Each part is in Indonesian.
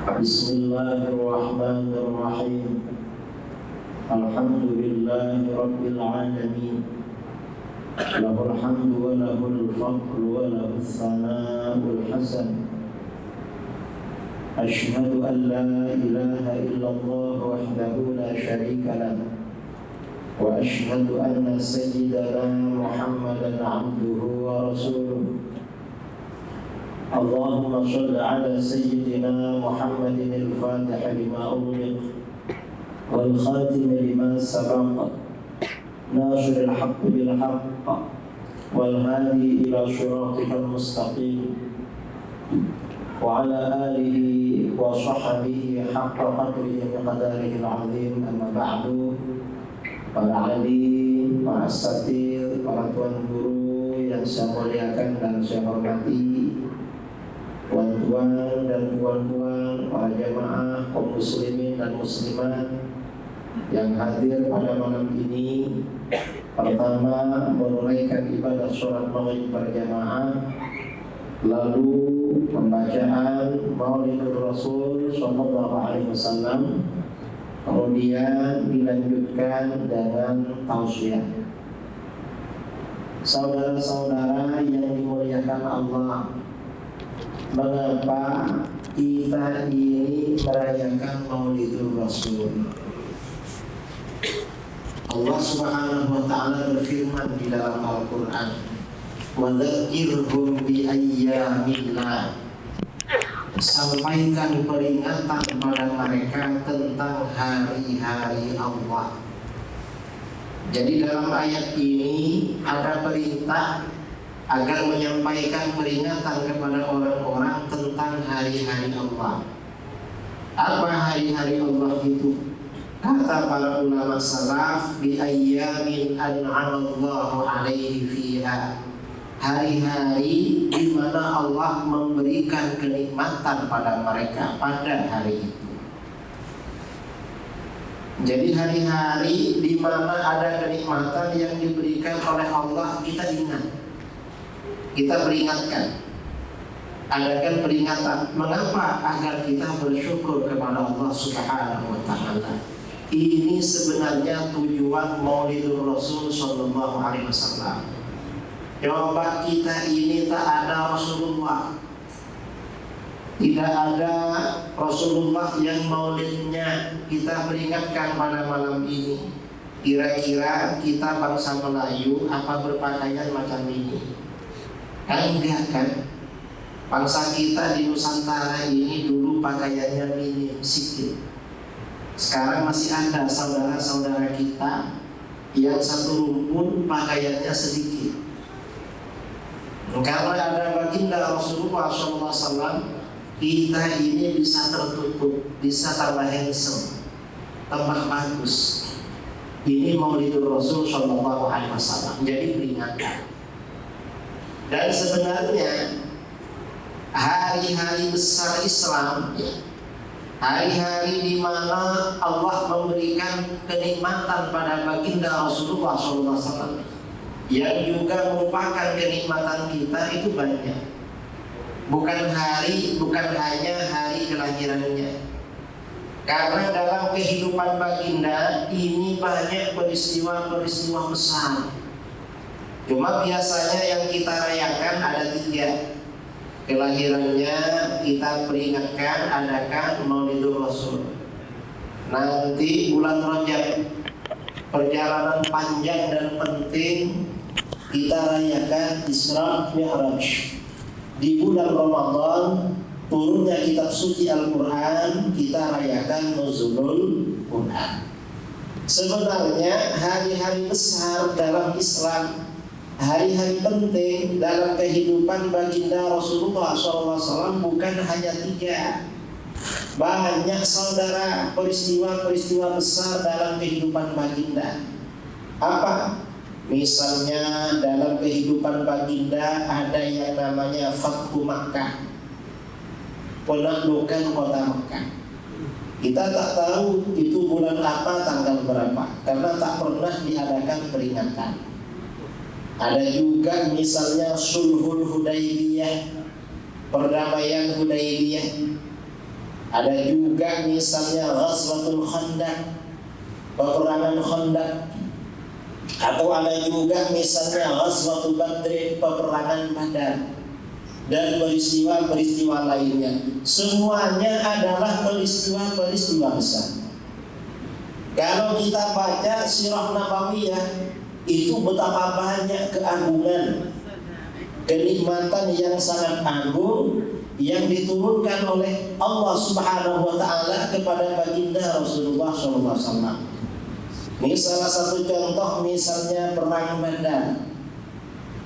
Bismillahirrahmanirrahim. Alhamdulillahi rabbil alamin. Lahul hamdu wa lahul fadlu wa lahus sana'ul hasan. Ashhadu an la ilaha illallah wahdahu la syarika lahu. Wa ashhadu anna sayyidana Muhammadan abduhu wa rasuluh. Allahumma shalli ala sayyidina Muhammadin al-fatih lima ughliq wal khatim lima sabaq nasir al-haqq bil haqq wal hadi ila siratikal mustaqim wa ala alihi wa sahbihi haqqa qadrihi wa qadarihi al-azim. Amma ba'du. Para alim, para asatidz, para tuan guru yang saya muliakan dan saya hormati, tuan-tuan dan puan-puan, para jamaah kaum muslimin dan muslimat yang hadir pada malam ini. Pertama, menunaikan ibadah sholat maghrib berjamaah, lalu pembacaan Maulidur Rasul sallallahu alaihi wasallam, kemudian dilanjutkan dengan tausiah. Saudara-saudara yang dimuliakan Allah, mengapa kita ini merayakan Maulidur Rasul? Allah Subhanahu wa ta'ala berfirman di dalam Al-Quran, wa dzakirhum bi ayyamillah. Sampaikan peringatan pada mereka tentang hari-hari Allah. Jadi dalam ayat ini ada perintah agar menyampaikan peringatan kepada orang-orang tentang hari-hari Allah. Apa hari-hari Allah itu? Kata para ulama salaf, bi ayyamin an'amallahu alaihi fiha. Hari-hari di mana Allah memberikan kenikmatan pada mereka pada hari itu. Jadi hari-hari di mana ada kenikmatan yang diberikan oleh Allah, kita ingat, kita peringatkan, adakan peringatan. Mengapa? Agar kita bersyukur kepada Allah Subhanahu wa ta'ala. Ini sebenarnya tujuan Maulidur Rasul sallallahu alaihi wasallam. Coba kita ini tak ada Rasulullah, tidak ada Rasulullah yang maulidnya kita peringatkan pada malam ini. Kira-kira kita bangsa Melayu apa berpakaian macam ini? Kan enggak kan? Bangsa kita di Nusantara ini dulu pakaiannya minim sedikit. Sekarang masih ada saudara-saudara kita yang satu rumpun pakaiannya sedikit. Karena ada baginda Rasulullah SAW, kita ini bisa tertutup, bisa tambah handsome, tambah bagus. Ini Maulidur Rasul SAW. Jadi peringatan. Dan sebenarnya hari-hari besar Islam, hari-hari di mana Allah memberikan kenikmatan pada baginda Rasulullah SAW, yang juga merupakan kenikmatan kita, itu banyak. Bukan hanya hari kelahirannya. Karena dalam kehidupan baginda ini banyak peristiwa-peristiwa besar. Cuma biasanya yang kita rayakan ada 3. Kelahirannya kita peringatkan, adakan Maulidur Rasul. Nanti bulan Rajab, perjalanan panjang dan penting, kita rayakan Isra Mi'raj. Di bulan Ramadan turunnya kitab suci Al-Quran, kita rayakan Nuzulul Quran. Sebenarnya hari-hari besar dalam Islam, hari-hari penting dalam kehidupan baginda Rasulullah SAW bukan hanya 3. Banyak saudara peristiwa-peristiwa besar dalam kehidupan baginda. Apa? Misalnya dalam kehidupan baginda ada yang namanya Fathu Makkah, penaklukan kota Makkah. Kita tak tahu itu bulan apa, tanggal berapa, karena tak pernah diadakan peringatan. Ada juga misalnya Sulhul Hudaybiyah, perdamaian Hudaybiyah. Ada juga misalnya Ghazwatul Khandaq, peperangan Khandaq. Atau ada juga misalnya Ghazwatul Badr, peperangan Badar. Dan peristiwa-peristiwa lainnya. Semuanya adalah peristiwa-peristiwa besar. Kalau kita baca Sirah Nabawiyah, itu betapa banyak keagungan, kenikmatan yang sangat agung yang diturunkan oleh Allah Subhanahu wa taala kepada baginda Rasulullah SAW. Ini salah satu contoh, misalnya perang Badar.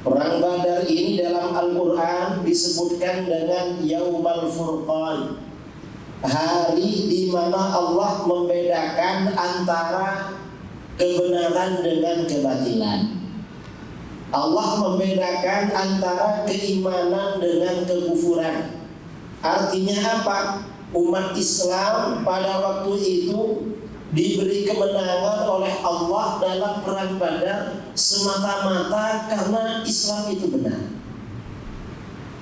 Perang Badar ini dalam Al-Quran disebutkan dengan Yaumal Furqan, hari di mana Allah membedakan antara kebenaran dengan kebatilan. Allah membedakan antara keimanan dengan kekufuran. Artinya apa? Umat Islam pada waktu itu diberi kemenangan oleh Allah dalam perang Badar semata-mata karena Islam itu benar.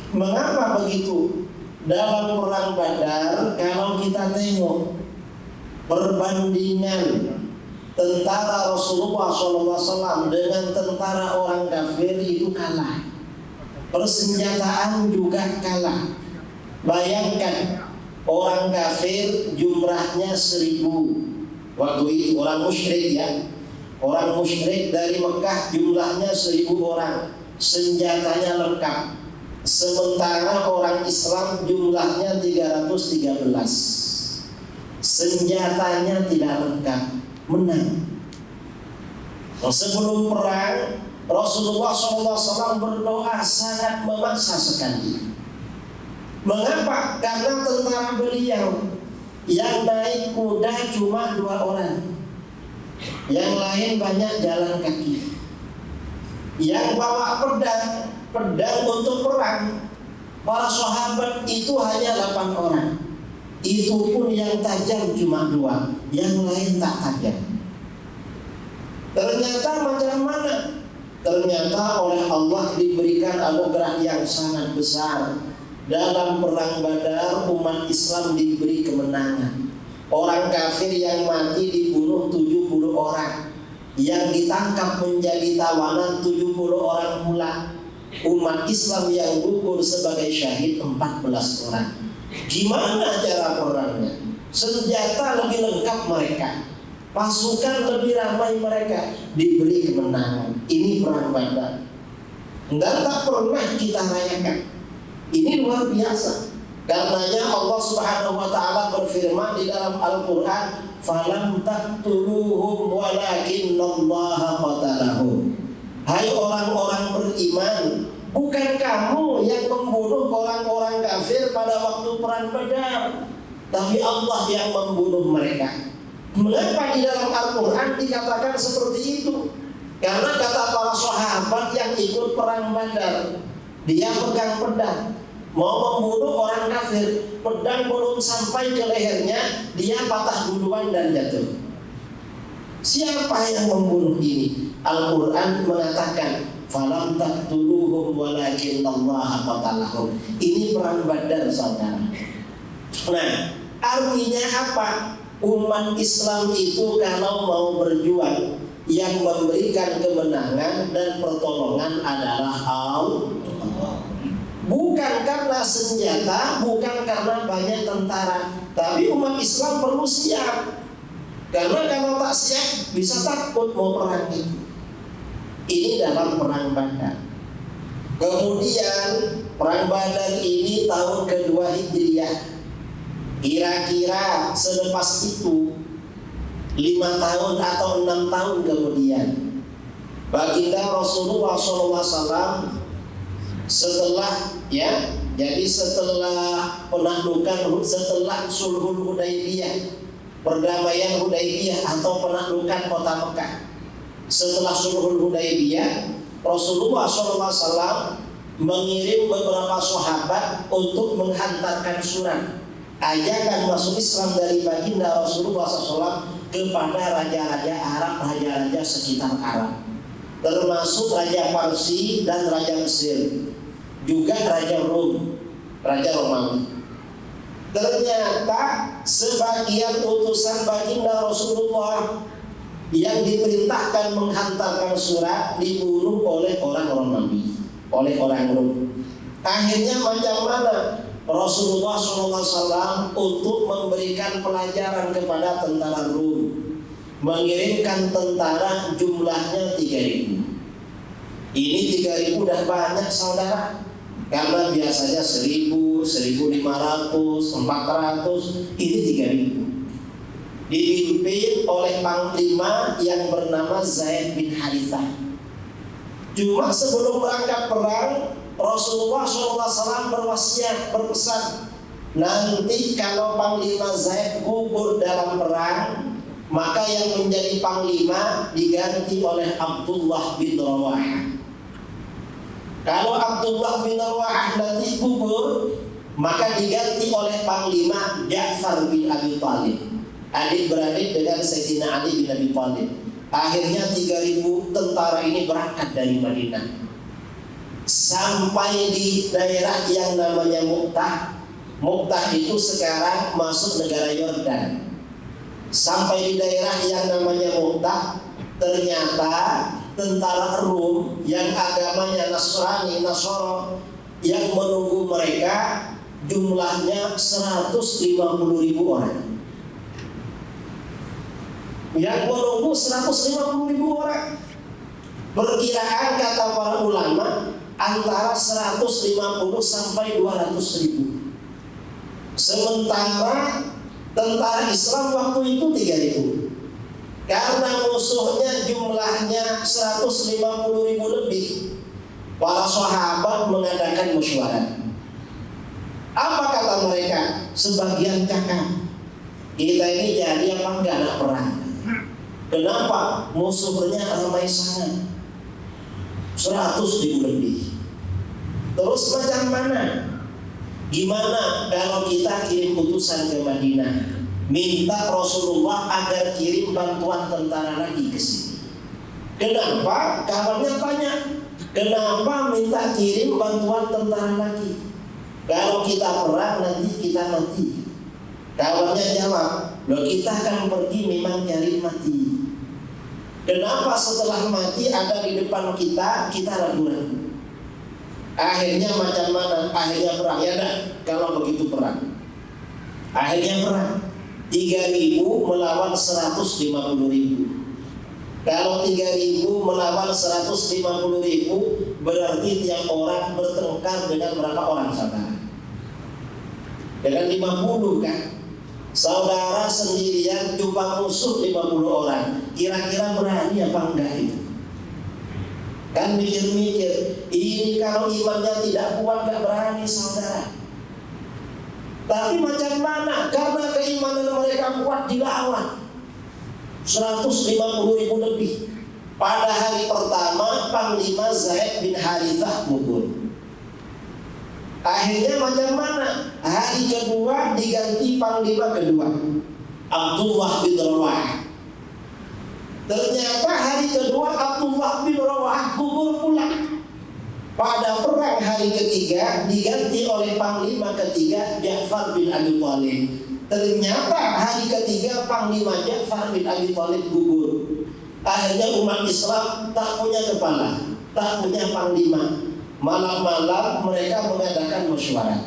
Mengapa begitu? Dalam perang Badar, kalau kita tengok perbandingan tentara Rasulullah SAW dengan tentara orang kafir itu kalah. Persenjataan juga kalah. Bayangkan, orang kafir jumlahnya 1000. Waktu itu orang musyrik ya. Orang musyrik dari Mekah jumlahnya 1000 orang. Senjatanya lengkap. Sementara orang Islam jumlahnya 313. Senjatanya tidak lengkap. Menang. Sebelum perang, Rasulullah SAW berdoa sangat memaksa sekali. Mengapa? Karena tentara beliau yang naik kuda cuma 2 orang, yang lain banyak jalan kaki. Yang bawa pedang untuk perang, para sahabat itu hanya 8 orang. Itu pun yang tajam cuma 2, yang lain tak tajam. Ternyata macam mana? Ternyata oleh Allah diberikan anugerah yang sangat besar. Dalam perang Badar, umat Islam diberi kemenangan. Orang kafir yang mati dibunuh 70 orang, yang ditangkap menjadi tawanan 70 orang pula. Umat Islam yang gugur sebagai syahid 14 orang. Gimana cara perangnya? Senjata lebih lengkap mereka, pasukan lebih ramai mereka, diberi kemenangan. Ini perang Badar. Dan tak pernah kita rayakan. Ini luar biasa. Karenanya Allah Subhanahu wa taala berfirman di dalam Al-Qur'an, "Falam taqtuluhum walakinnallaha qatalahum." Hai orang-orang beriman, bukan kamu yang membunuh orang-orang kafir pada waktu perang Badar, tapi Allah yang membunuh mereka. Mengapa di dalam Al-Quran dikatakan seperti itu? Karena kata para sahabat yang ikut perang Badar, dia pegang pedang, mau membunuh orang kafir, pedang belum sampai ke lehernya, dia patah duluan dan jatuh. Siapa yang membunuh ini? Al-Quran mengatakan, "Falam taqtuluhum walakinnallaha qatalahum." Ini perang Badar, saudara. Nah, artinya apa? Umat Islam itu kalau mau berjuang, yang memberikan kemenangan dan pertolongan adalah Allah. Bukan karena senjata, bukan karena banyak tentara, tapi umat Islam perlu siap. Karena kalau tak siap bisa takut mau perang itu. Ini dalam perang Badar. Kemudian perang Badar ini tahun kedua Hijriah. Kira-kira selepas itu 5 tahun atau 6 tahun kemudian, baginda Rasulullah SAW setelah penaklukan, setelah Sulhul Hudaybiyah, perdamaian Hudaybiyah atau penaklukan kota Mekah. Setelah Sulhul Hudaybiyah, Rasulullah SAW mengirim beberapa sahabat untuk menghantarkan surat ajakan masuk Islam dari baginda Rasulullah SAW kepada raja-raja Arab, raja-raja sekitar Arab, termasuk Raja Parsi dan Raja Mesir, juga Raja Rom, Raja Romawi. Ternyata sebagian utusan baginda Rasulullah yang diperintahkan menghantarkan surat dibunuh oleh orang-orang Nabi, oleh orang Rum. Akhirnya macam mana Rasulullah SAW untuk memberikan pelajaran kepada tentara Rum, mengirimkan tentara jumlahnya 3.000. Ini 3.000 udah banyak saudara, karena biasanya 1.000, 1.500, 400, ini 3.000. Dipimpin oleh panglima yang bernama Zaid bin Harithah. Cuma sebelum berangkat perang, Rasulullah SAW berwasiat, berpesan, nanti kalau panglima Zaid gugur dalam perang, maka yang menjadi panglima diganti oleh Abdullah bin Rawahah. Kalau Abdullah bin Rawahah nanti gugur, maka diganti oleh panglima Ja'far bin Abi Thalib, adik-beradik dengan Sayyidina Ali bin Abi Thalib. Akhirnya 3.000 tentara ini berangkat dari Madinah, sampai di daerah yang namanya Mu'tah. Mu'tah itu sekarang masuk negara Yordan. Sampai di daerah yang namanya Mu'tah, ternyata tentara Rum yang agamanya Nasrani, Nasoro, yang menunggu mereka jumlahnya 150.000 orang. Yang menunggu 150.000 orang. Perkiraan kata para ulama antara 150 sampai 200.000. Sementara tentara Islam waktu itu 3.000. Karena musuhnya jumlahnya 150.000 lebih, para sahabat mengadakan musyawarah. Apa kata mereka? Sebagian cakap, kita ini jadi apa enggak ada perang? Kenapa? Musuhnya ramai sangat, 100.000 lebih. Terus macam mana? Gimana kalau kita kirim utusan ke Madinah, minta Rasulullah agar kirim bantuan tentara lagi ke sini? Kenapa? Kawannya tanya, kenapa minta kirim bantuan tentara lagi? Kalau kita perang nanti kita mati. Kawannya jawab, loh kita akan pergi memang cari mati. Kenapa setelah mati ada di depan kita ragu-ragu? Akhirnya macam mana? Akhirnya perang. Ya dah, kalau begitu perang. Akhirnya perang. 3.000 melawan 150.000. Kalau 3.000 melawan 150.000, berarti tiap orang bertengkar dengan berapa orang saudara? Dengan 50 kan? Saudara sendirian jumpa musuh 50 orang, kira-kira berani apa enggak itu? Kan mikir-mikir, ini kalau imannya tidak kuat gak berani saudara. Tapi macam mana? Karena keimanan mereka kuat dilawan 150.000 lebih. Pada hari pertama panglima Zaid bin Harithah gugur. Akhirnya macam mana? Hari kedua diganti panglima kedua, Abdullah bin Rawahah. Ternyata hari kedua Abdullah bin Rawahah gugur pula. Pada perang hari ketiga diganti oleh panglima ketiga Ja'far bin Abi Thalib. Ternyata hari ketiga panglima Ja'far bin Abi Thalib gugur. Akhirnya umat Islam tak punya kepala, tak punya panglima. Malam-malam mereka mengadakan musyawarah.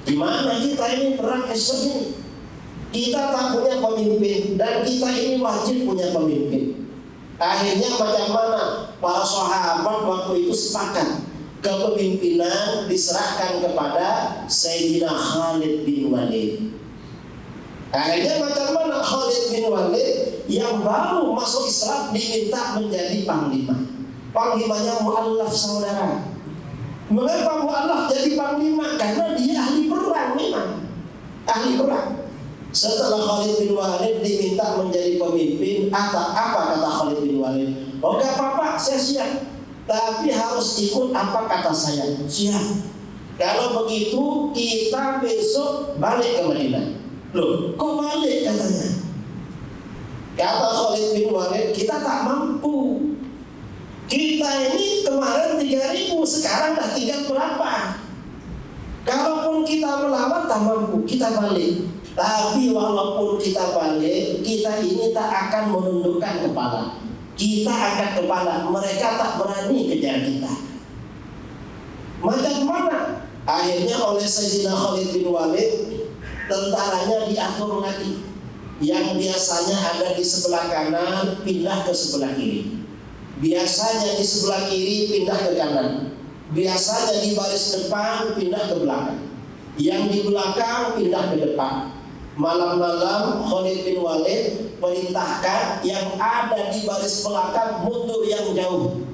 Gimana kita ini perang esok ini? Kita tak punya pemimpin dan kita ini wajib punya pemimpin. Akhirnya macam mana? Para sahabat waktu itu sepakat kepemimpinan diserahkan kepada Sayyidina Khalid bin Walid. Akhirnya macam mana? Khalid bin Walid yang baru masuk Islam diminta menjadi panglima. Panglimanya mu'allaf saudara. Mengapa mu'allaf jadi panglima? Karena dia ahli perang memang. Ahli perang. Setelah Khalid bin Walid diminta menjadi pemimpin, apa kata Khalid bin Walid? Oh gak apa-apa, saya siap. Tapi harus ikut apa kata saya. Siap. Kalau begitu kita besok balik ke Madinah. Loh, kok balik katanya? Kata Khalid bin Walid, kita tak mampu. Kita ini kemarin 3.000, sekarang dah tinggal berapa? Kalaupun kita melawan tak mampu, kita balik. Tapi walaupun kita balik, kita ini tak akan menundukkan kepala. Kita angkat kepala, mereka tak berani kejar kita. Macam mana? Akhirnya oleh Sayyidina Khalid bin Walid, tentaranya diatur lagi. Yang biasanya ada di sebelah kanan pindah ke sebelah kiri. Biasanya di sebelah kiri pindah ke kanan. Biasanya di baris depan pindah ke belakang. Yang di belakang pindah ke depan. Malam-malam Khalid bin Walid perintahkan yang ada di baris belakang mundur yang jauh.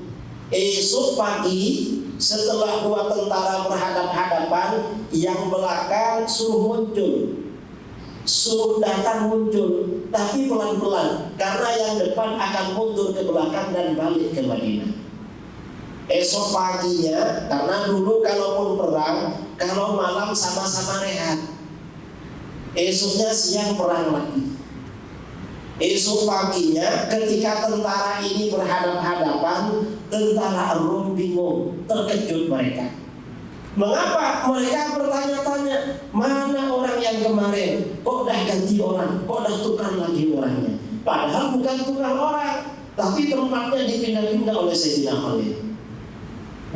Esok pagi setelah dua tentara berhadap-hadapan, yang belakang suruh muncul, suruh datang muncul, tapi pelan-pelan, karena yang depan akan mundur ke belakang dan balik ke Madinah. Esok paginya, karena dulu kalaupun perang, kalau malam sama-sama rehat, esoknya siang perang lagi. Esok paginya ketika tentara ini berhadap-hadapan, tentara Rom bingung, terkejut mereka. Mengapa? Mereka bertanya-tanya, mana orang yang kemarin? Kok dah ganti orang? Kok dah tukar lagi orangnya? Padahal bukan tukar orang, tapi tempatnya dipindah-pindah oleh Sayyidina Khalid.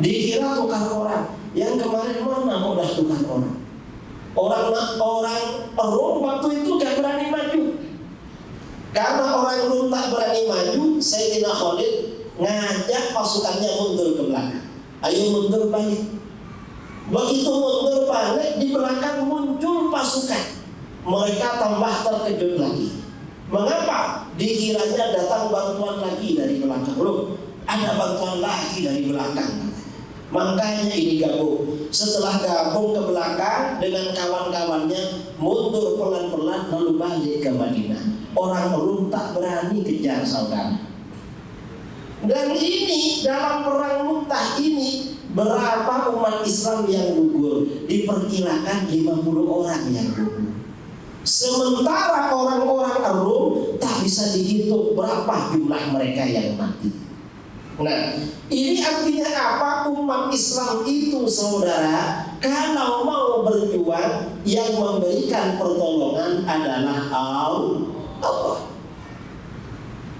Dikira tukar orang, yang kemarin mana kok dah tukar orang? Orang Rom waktu itu gak berani maju. Karena orang Rom tak berani maju, Sayyidina Khalid ngajak pasukannya mundur ke belakang. Ayo mundur balik. Begitu mundur balik, di belakang muncul pasukan. Mereka tambah terkejut lagi. Mengapa? Dikiranya datang bantuan lagi dari belakang. Loh, ada bantuan lagi dari belakang. Makanya ini gabung. Setelah gabung ke belakang dengan kawan-kawannya, mundur pelan-pelan lalu balik ke Madinah. Orang Rom tak berani kejar saudara. Dan ini dalam perang Mu'tah ini, berapa umat Islam yang gugur? Diperkirakan 50 orang yang gugur. Sementara orang-orang Rom tak bisa dihitung berapa jumlah mereka yang mati. Nah, ini artinya apa? Umat Islam itu saudara, kalau mau berjuang, yang memberikan pertolongan adalah Allah.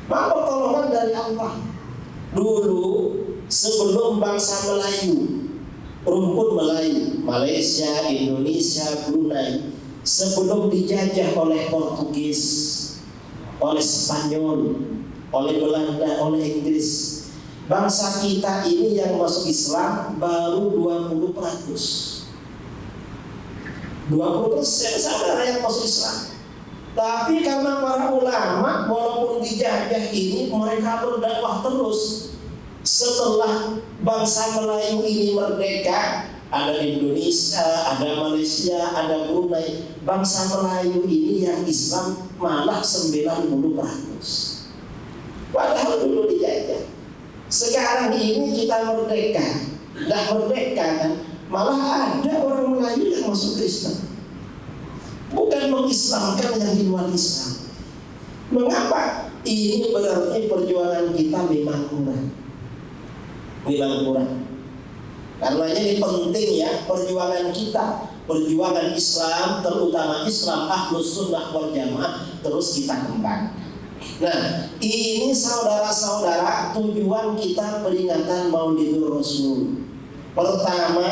Maka pertolongan dari Allah. Dulu sebelum bangsa Melayu, rumput Melayu, Malaysia, Indonesia, Brunei, sebelum dijajah oleh Portugis, oleh Spanyol, oleh Belanda, oleh Inggris, bangsa kita ini yang masuk Islam baru 20%. 20% saudara yang masuk Islam. Tapi karena para ulama walaupun dijajah ini, mereka berdakwah terus. Setelah bangsa Melayu ini merdeka, ada Indonesia, ada Malaysia, ada Brunei, bangsa Melayu ini yang Islam malah 90%. Padahal dulu dijajah. Sekarang ini kita merdeka, dah merdeka kan, malah ada orang Melayu yang masuk Kristen. Bukan mengislamkan yang di luar Islam. Mengapa? Ini berarti perjuangan kita memang kurang. Karena ini penting ya, perjuangan kita, perjuangan Islam, terutama Islam Ahlus Sunnah wal Jamaah, terus kita kembangkan. Nah, ini saudara-saudara tujuan kita peringatan Maulidur Rasul. Pertama,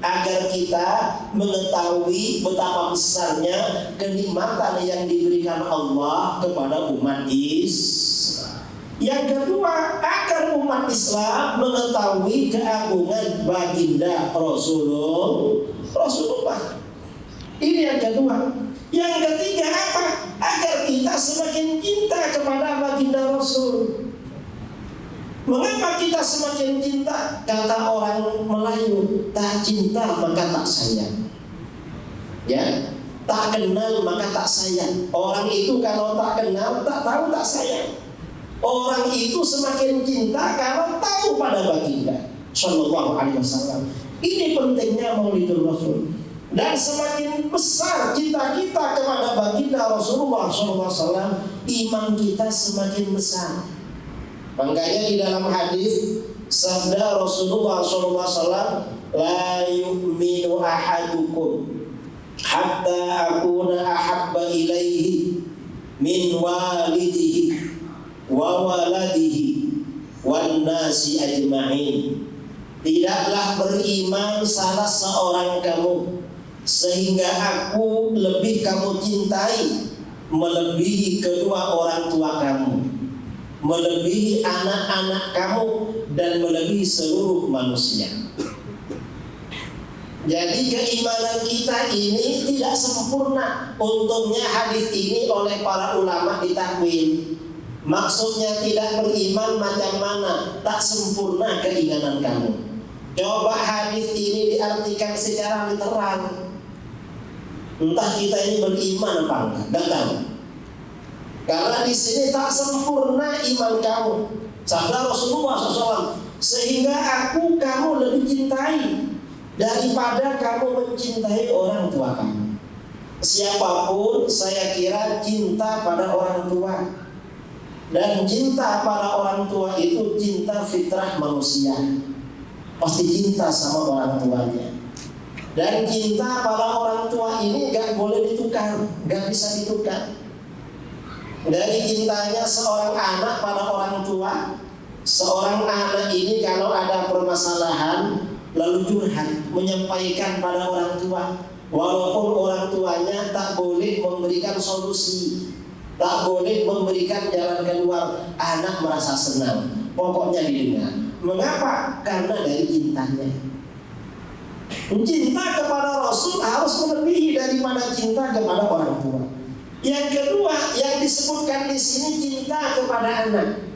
agar kita mengetahui betapa besarnya kenikmatan yang diberikan Allah kepada umat Islam. Yang kedua, agar umat Islam mengetahui keagungan baginda Rasulullah. Ini yang kedua. Yang ketiga apa? Agar kita semakin cinta kepada baginda Rasul. Mengapa kita semakin cinta? Kata orang Melayu, tak cinta maka tak sayang. Ya, tak kenal maka tak sayang. Orang itu kalau tak kenal, tak tahu, tak sayang. Orang itu semakin cinta kalau tahu pada baginda Sallallahu Alaihi Wasallam. Ini pentingnya Maulidur Rasul. Dan semakin besar cinta kita kepada baginda Rasulullah SAW, iman kita semakin besar. Makanya di dalam hadis sabda Rasulullah SAW, la yu'minu ahadukum hatta akuna ahabba ilaihi min walidihi wa waladihi wan nasi ajma'in. Tidaklah beriman salah seorang kamu sehingga aku lebih kamu cintai melebihi kedua orang tua kamu, melebihi anak-anak kamu, dan melebihi seluruh manusia. Jadi keimanan kita ini tidak sempurna. Untungnya hadis ini oleh para ulama ditakwil. Maksudnya tidak beriman macam mana? Tak sempurna keimanan kamu. Coba hadis ini diartikan secara literal. Entah kita ini beriman apa enggak, enggak tahu. Karena di sini tak sempurna iman kamu. Sabda Rasulullah SAW, sehingga aku kamu lebih cintai daripada kamu mencintai orang tua kamu. Siapapun saya kira cinta pada orang tua, dan cinta pada orang tua itu cinta fitrah manusia. Pasti cinta sama orang tuanya. Dan cinta pada orang tua ini gak boleh ditukar, gak bisa ditukar. Dari cintanya seorang anak pada orang tua, seorang anak ini kalau ada permasalahan lalu curhat, menyampaikan pada orang tua, walaupun orang tuanya tak boleh memberikan solusi, tak boleh memberikan jalan keluar, anak merasa senang, pokoknya didengar. Mengapa? Karena dari cintanya. Cinta kepada Rasul harus melebihi daripada cinta kepada orang tua. Yang kedua yang disebutkan di sini cinta kepada anak.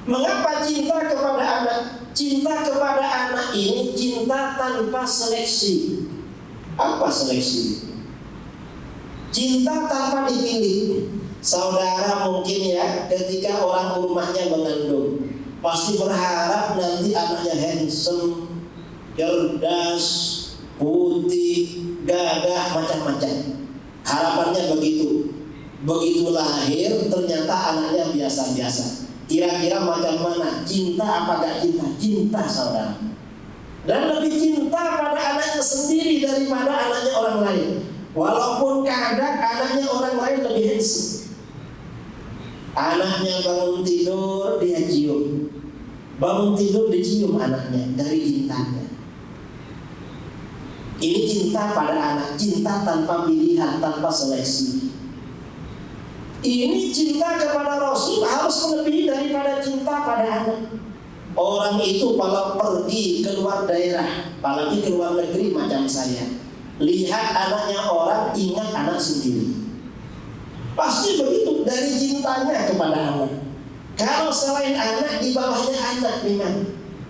Mengapa cinta kepada anak? Cinta kepada anak ini cinta tanpa seleksi. Apa seleksi? Cinta tanpa dipilih. Saudara mungkin ya, ketika orang rumahnya mengandung, pasti berharap nanti anaknya handsome, cerdas, putih, gagah, macam-macam. Harapannya begitu. Begitu lahir ternyata anaknya biasa-biasa. Kira-kira macam mana? Cinta apa gak cinta? Cinta, saudara. Dan lebih cinta pada anaknya sendiri daripada anaknya orang lain. Walaupun kadang anaknya orang lain lebih handsome. Anaknya bangun tidur dia cium, bangun tidur dicium anaknya dari cintanya. Ini cinta pada anak, cinta tanpa pilihan, tanpa seleksi. Ini cinta kepada Rasul harus melebihi daripada cinta pada anak. Orang itu kalau pergi keluar daerah, apalagi keluar negeri macam saya, lihat anaknya orang, ingat anak sendiri. Pasti begitu dari cintanya kepada anak. Kalau selain anak, di bawahnya anak memang.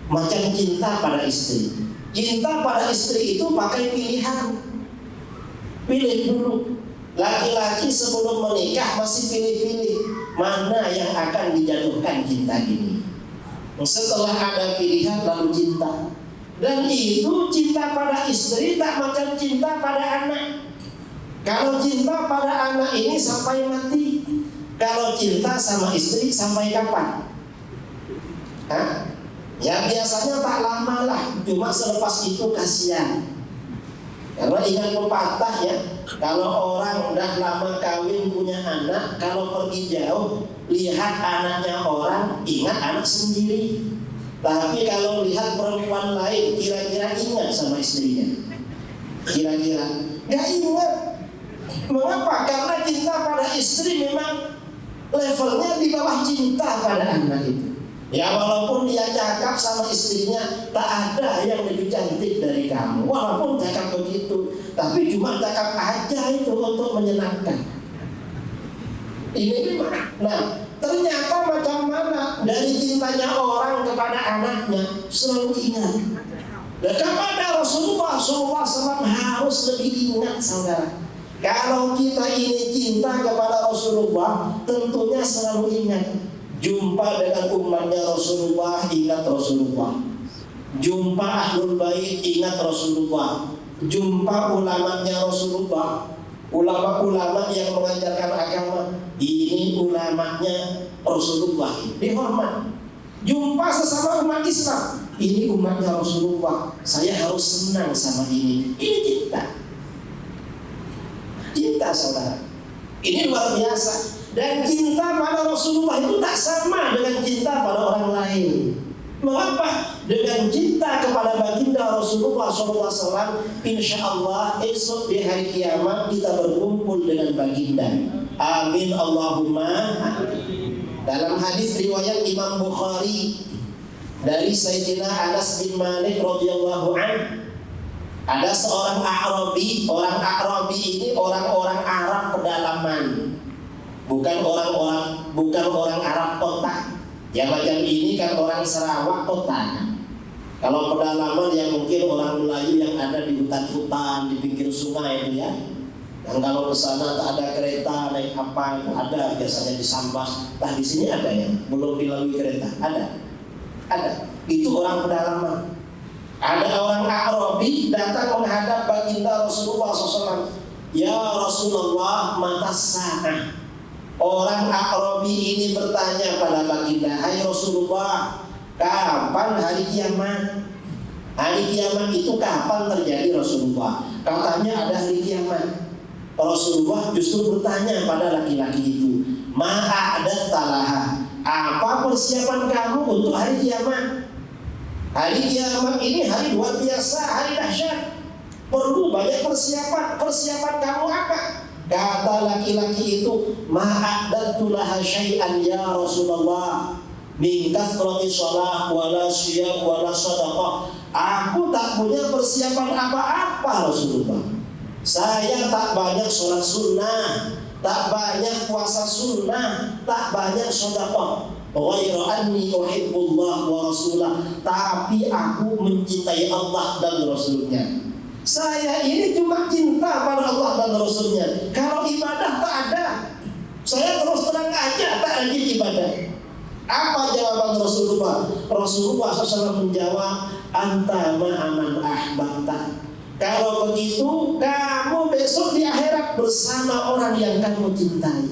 Macam cinta pada istri. Cinta pada istri itu pakai pilihan. Pilih dulu. Laki-laki sebelum menikah masih pilih-pilih mana yang akan dijatuhkan cinta ini. Setelah ada pilihan lalu cinta. Dan itu cinta pada istri tak macam cinta pada anak. Kalau cinta pada anak ini sampai mati. Kalau cinta sama istri sampai kapan? Hah? Ya biasanya tak lama lah, cuma selepas itu kasihan. Karena ingat pepatah ya, kalau orang udah lama kawin punya anak, kalau pergi jauh lihat anaknya orang, ingat anak sendiri. Tapi kalau lihat perempuan lain, kira-kira ingat sama istrinya? Kira-kira gak ingat. Mengapa? Karena cinta pada istri memang levelnya di bawah cinta pada anak itu. Ya walaupun dia cakap sama istrinya, tak ada yang lebih cantik dari kamu. Walaupun cakap begitu, tapi cuma cakap aja itu untuk menyenangkan. Ini memang. Nah, ternyata macam mana dari cintanya orang kepada anaknya selalu ingat. Dan kepada Rasulullah SAW harus lebih ingat, saudara. Kalau kita ini cinta kepada Rasulullah, tentunya selalu ingat. Jumpa dengan umatnya Rasulullah, ingat Rasulullah. Jumpa Ahlul Bait, ingat Rasulullah. Jumpa ulamanya Rasulullah, ulama-ulama yang mengajarkan agama, ini ulamanya Rasulullah, dihormat. Jumpa sesama umat Islam, ini umatnya Rasulullah, saya harus senang sama ini. Ini cinta. Cinta saudara, ini luar biasa. Dan cinta pada Rasulullah itu tak sama dengan cinta pada orang lain. Mengapa? Dengan cinta kepada baginda Rasulullah SAW, insya Allah esok di hari kiamat kita berkumpul dengan baginda. Amin Allahumma. Dalam hadis riwayat Imam Bukhari dari Sayyidina Anas bin Malik radhiyallahu anhu, ada seorang A'rabi. Orang A'rabi ini orang-orang Arab pedalaman, bukan orang Arab kota. Yang macam ini kan orang Sarawak kota. Kalau pedalaman yang mungkin orang Melayu yang ada di hutan-hutan di pinggir sungai itu ya. Yang kalau ke sana tak ada kereta, naik apa itu ada biasanya di Sambas. Nah di sini ada yang belum dilalui kereta, ada. Itu orang pedalaman. Ada orang A'rabi datang menghadap baginda Rasulullah SAW. Ya Rasulullah, mata sa'ah. Orang A'rabi ini bertanya pada baginda, hai Rasulullah, kapan hari kiamat? Hari kiamat itu kapan terjadi Rasulullah? Katanya ada hari kiamat. Rasulullah justru bertanya pada laki-laki itu, ma'adat talaha, apa persiapan kamu untuk hari kiamat? Hari kiamat ini hari luar biasa, hari dahsyat, perlu banyak persiapan. Persiapan kamu apa? Kata laki-laki itu, ma'adatu laha syai'an ya Rasulullah, min kathrati shalah wala siyam wala sadaqah. Aku tak punya persiapan apa-apa Rasulullah. Saya tak banyak sholat sunnah, tak banyak puasa sunnah, tak banyak sedekah. Ghairu anni uhibbullah wa rasulah, tapi aku mencintai Allah dan Rasulnya. Saya ini cuma cinta pada Allah dan Rasulnya. Kalau ibadah tak ada, saya terus terang aja tak rajin ibadah. Apa jawaban Rasulullah? Rasulullah SAW menjawab, anta ma'aman ahbabta. Kalau begitu, kamu besok di akhirat bersama orang yang kamu cintai.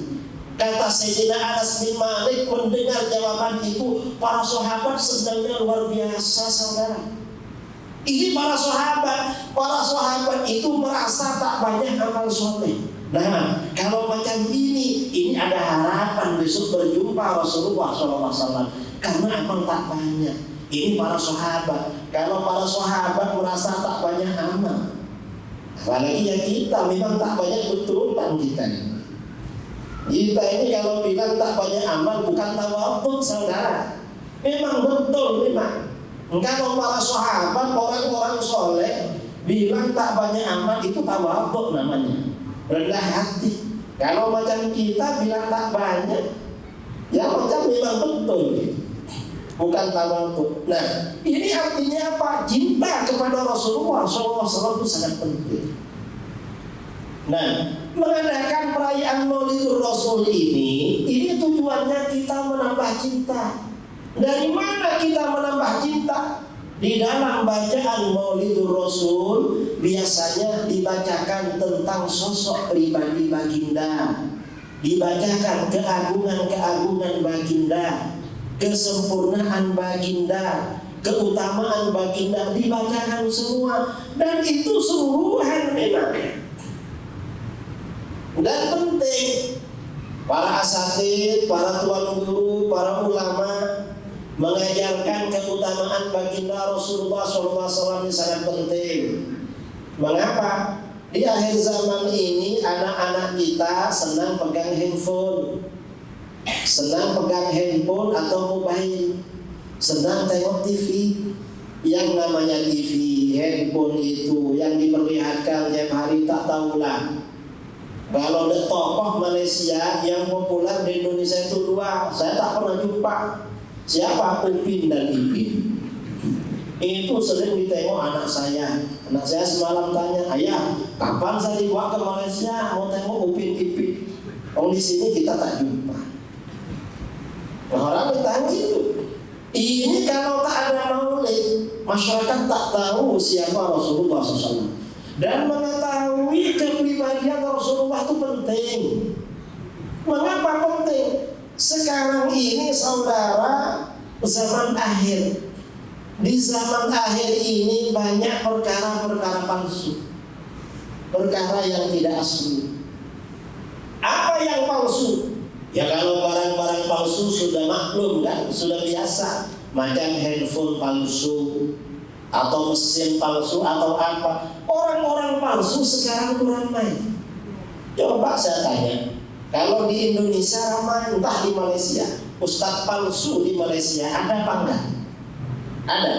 Kata Sayyidina Anas bin Malik mendengar jawaban itu, para sahabat senangnya luar biasa saudara. Ini para sahabat itu merasa tak banyak amal soleh. Nah, kalau macam ini ada harapan besok berjumpa Rasulullah SAW karena amal tak banyak. Ini para sahabat. Kalau para sahabat merasa tak banyak amal, apalagi ya kita memang tak banyak betulan kita ini. Kita ini kalau bilang tak banyak amal bukan tawadhu saudara. Memang betul memang. Kalau para sahabat, orang-orang soleh bilang tak banyak amal, itu tawadhu namanya, rendah hati. Kalau macam kita bilang tak banyak, ya macam memang betul, bukan tawadhu. Nah, ini artinya apa? Cinta kepada Rasulullah SAW itu sangat penting. Nah, mengadakan perayaan Maulidur Rasul ini tujuannya kita menambah cinta. Dari mana kita menambah cinta? Di dalam bacaan Maulidur Rasul biasanya dibacakan tentang sosok pribadi baginda, dibacakan keagungan-keagungan baginda, kesempurnaan baginda, keutamaan baginda, dibacakan semua. Dan itu seluruhan memang. Dan penting para asatid, para tuan guru, para ulama mengajarkan keutamaan baginda Rasulullah SAW ini sangat penting. Mengapa? Di akhir zaman ini anak-anak kita senang pegang handphone atau mobile, senang tengok TV. Yang namanya TV, handphone itu yang diperlihatkan tiap hari tak tahulah. Kalau ada tokoh Malaysia yang populer di Indonesia itu dua, saya tak pernah jumpa. Siapa? Upin dan Ipin. Itu sering ditengok anak saya. Anak saya semalam tanya, ayah, kapan saya dibawa ke Malaysia mau tengok Upin Ipin? Oh, di sini kita tak jumpa. Nah, orang bertanya itu. Ini kalau tak ada maulid, masyarakat tak tahu siapa Rasulullah SAW. Dan mengetahui kepribadian Rasulullah itu penting. Mengapa penting? Sekarang ini saudara, zaman akhir. Di zaman akhir ini banyak perkara-perkara palsu, perkara yang tidak asli. Apa yang palsu? Ya kalau barang-barang palsu sudah maklum kan, sudah biasa. Macam handphone palsu, atau mesin palsu, atau apa. Orang-orang palsu sekarang itu ramai. Coba saya tanya, kalau di Indonesia ramai, entah di Malaysia, ustadz palsu di Malaysia ada apa enggak? Ada.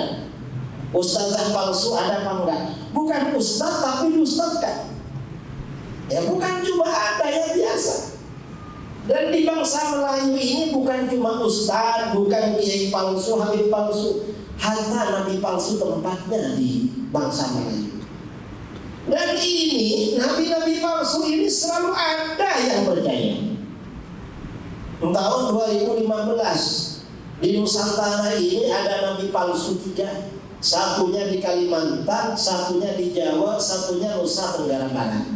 Ustazah palsu ada apa enggak? Bukan ustadz tapi diustadkan. Ya bukan cuma ada yang biasa. Dan di bangsa Melayu ini bukan cuma ustadz, bukan kiai palsu, habib palsu, hatta nabi palsu tempatnya di bangsa Melayu. Dan ini nabi-nabi palsu ini selalu ada yang percaya. Tahun 2015 di Nusantara ini ada nabi palsu 3. Satunya di Kalimantan, satunya di Jawa, satunya Nusa Tenggara Barat.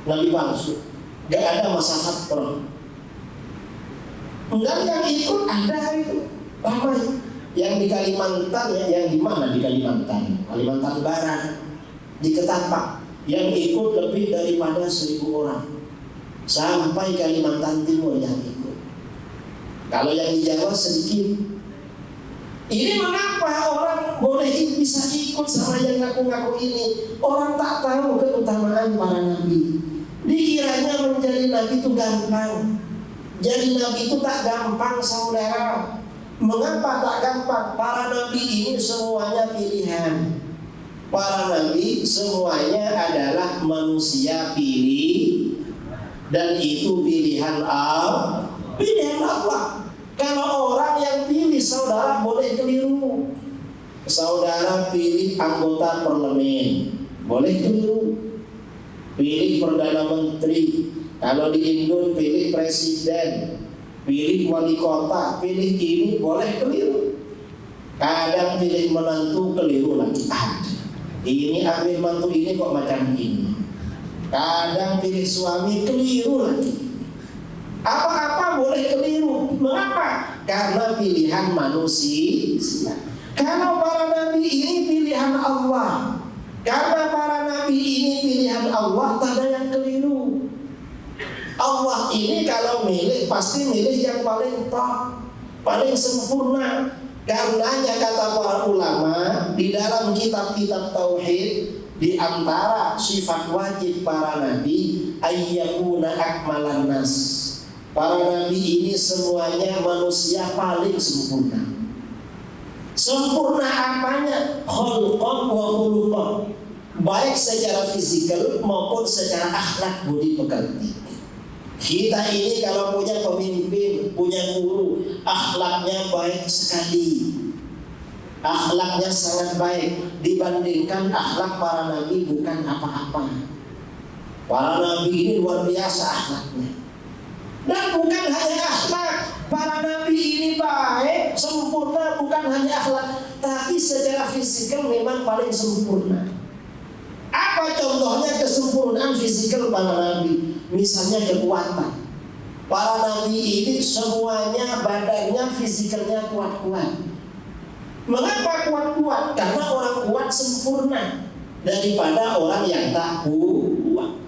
Nabi palsu, gak ada masa faktor. Dan yang ikut ada itu ramai. Yang di Kalimantan, yang di mana di Kalimantan? Kalimantan Barat, di Ketapang, yang ikut lebih daripada 1.000 orang. Sampai Kalimantan Timur yang ikut. Kalau yang di Jawa sedikit. Ini mengapa orang boleh bisa ikut sama yang ngaku-ngaku ini? Orang tak tahu keutamaan para nabi. Dikiranya menjadi nabi itu gampang. Jadi nabi itu tak gampang, saudara. Mengapa tak gampang? Para nabi ini semuanya pilihan. Para nabi semuanya adalah manusia pilih. Dan itu pilihan Allah. Pilihan Allah. Kalau orang yang pilih, saudara boleh keliru. Saudara pilih anggota parlemen, boleh keliru. Pilih perdana menteri. Kalau di Indo pilih presiden, pilih wali kota, pilih ini, boleh keliru. Kadang pilih menantu keliru lagi. Ini ambil mantu ini kok macam ini. Kadang pilih suami keliru lagi. Apa-apa boleh keliru. Mengapa? Karena pilihan manusia. Kalau para nabi ini pilihan Allah, karena para nabi ini pilihan Allah, tak ada yang keliru. Allah ini kalau milih pasti milih yang paling top, paling sempurna. Karenanya kata para ulama di dalam kitab-kitab tauhid, di antara sifat wajib para nabi ayyakuna akmalan nas. Para nabi ini semuanya manusia paling sempurna. Sempurna apanya? Khulqan wa khuluqan. Baik secara fisikal maupun secara akhlak budi pekerti. Kita ini kalau punya pemimpin, punya guru, akhlaknya baik sekali. Akhlaknya sangat baik dibandingkan akhlak para nabi bukan apa-apa. Para nabi ini luar biasa akhlaknya. Dan bukan hanya akhlak, para nabi ini baik, sempurna, bukan hanya akhlak, tapi secara fisikal memang paling sempurna. Apa contohnya kesempurnaan fisikal para nabi? Misalnya kekuatan. Para nabi ini semuanya badannya, fisikalnya kuat-kuat. Mengapa kuat-kuat? Karena orang kuat sempurna daripada orang yang tak kuat.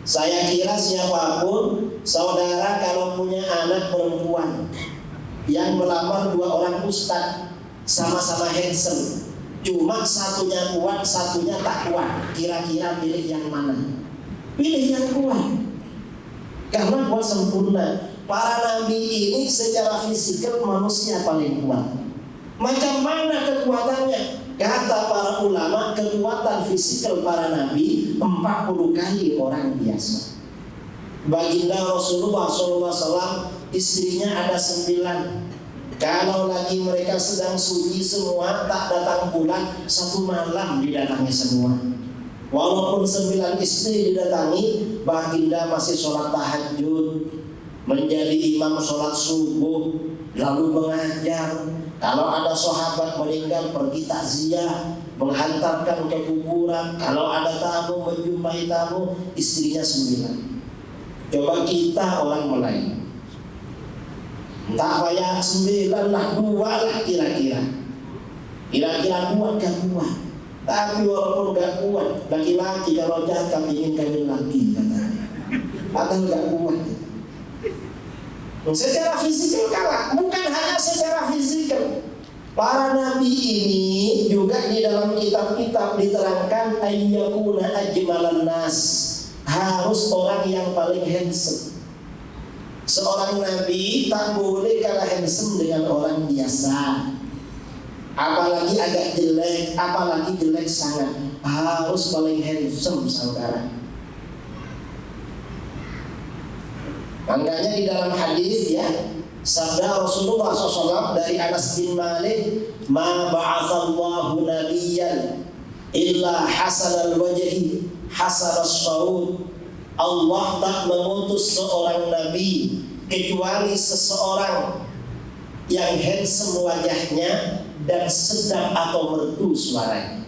Saya kira siapapun saudara kalau punya anak perempuan yang melamar 2 orang ustadz, sama-sama handsome, cuma satunya kuat, satunya tak kuat, kira-kira pilih yang mana? Pilih yang kuat, karena kuat sempurna. Para nabi ini secara fisikal manusia paling kuat. Macam mana kekuatannya? Kata para ulama, kekuatan fisikal para nabi 40 kali orang biasa. Baginda Rasulullah SAW istrinya ada 9. Kalau lagi mereka sedang suci semua, tak datang bulan, 1 malam didatangi semua. Walaupun 9 istri didatangi, baginda masih sholat tahajud, menjadi imam sholat subuh, lalu mengajar. Kalau ada sahabat meninggal pergi takziah, menghantarkan ke kuburan. Kalau ada tamu menjumpai tamu, istrinya 9. Coba kita orang Melayu, entah bayar 9 lah, 2 lah kira-kira kuat gak kuat. Tapi walaupun gak kuat, laki-laki kalau cakap ingin kawin lagi katanya, padahal gak kuat. Secara fisikal kalah, bukan hanya secara fisikal. Para nabi ini juga di dalam kitab-kitab diterangkan ayyakuna ajmalan nas, harus orang yang paling handsome. Seorang nabi tak boleh kalah handsome dengan orang biasa. Apalagi agak jelek, apalagi jelek sangat, harus paling handsome saudara. Makanya di dalam hadis ya, sabda Rasulullah SAW dari Anas bin Malik, ma ba'atsallahu nabiyyan illa hasanal wajhi hasanas saud. Allah tak mengutus seorang nabi kecuali seseorang yang handsome wajahnya dan sedap atau merdu suaranya.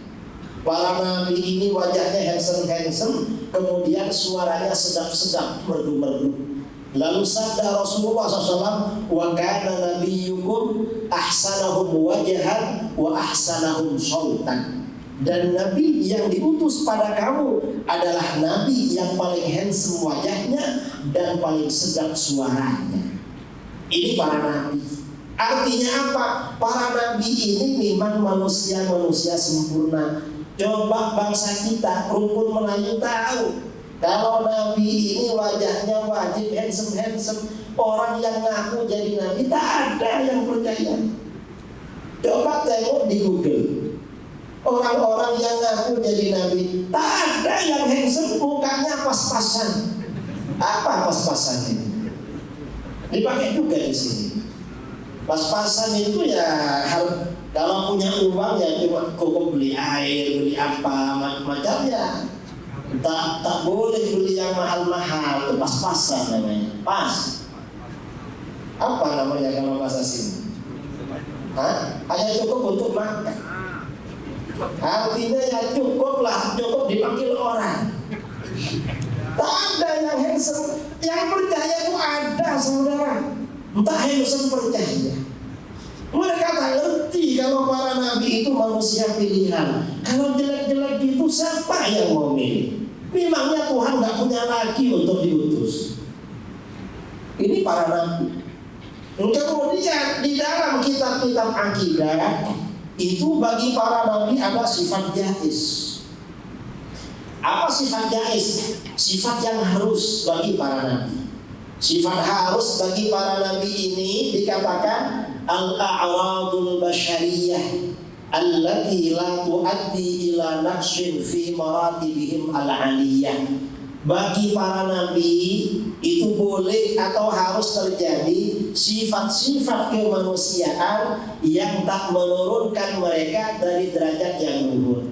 Para nabi ini wajahnya handsome, kemudian suaranya sedap-sedap, merdu-merdu. Lalu sabda Rasulullah SAW, wa kana nabiyyukum ahsanahum wajhan wa ahsanahum sautan. Dan nabi yang diutus pada kamu adalah nabi yang paling handsome wajahnya dan paling sedap suaranya. Ini para nabi. Artinya apa? Para nabi ini memang manusia-manusia sempurna. Coba bangsa kita, rukun Melayu tahu, kalau nabi ini wajahnya wajib handsome, orang yang ngaku jadi nabi tak ada yang percaya. Coba tengok di Google, orang-orang yang ngaku jadi nabi tak ada yang handsome, mukanya pas-pasan. Apa pas-pasan ini? Dipakai juga di sini. Pas-pasan itu ya harus, kalau punya uang ya cuma cukup beli air, beli apa macamnya. Tak boleh beli yang mahal-mahal, itu pas-pasan namanya. Pas. Apa namanya kalau bahasa sini? Hanya cukup untuk makan. Artinya ya cukuplah, cukup dipanggil orang. Tak ada yang handsome. Yang percaya itu ada saudara. Entah handsome percaya. Mereka tak ngerti kalau para nabi itu manusia pilihan. Kalau jelek-jelek itu siapa yang mau milih? Memangnya Tuhan gak punya lagi untuk diutus. Ini para nabi. Kemudian di dalam kitab-kitab akidah itu bagi para nabi ada sifat jaiz. Apa sifat jaiz? Sifat yang harus bagi para nabi. Sifat harus bagi para nabi ini dikatakan al-a'radul basyariyah allati la tuaddi ila naqsin fi maratibihim al-aliyah. Bagi para nabi itu boleh atau harus terjadi sifat-sifat kemanusiaan yang tak menurunkan mereka dari derajat yang luhur.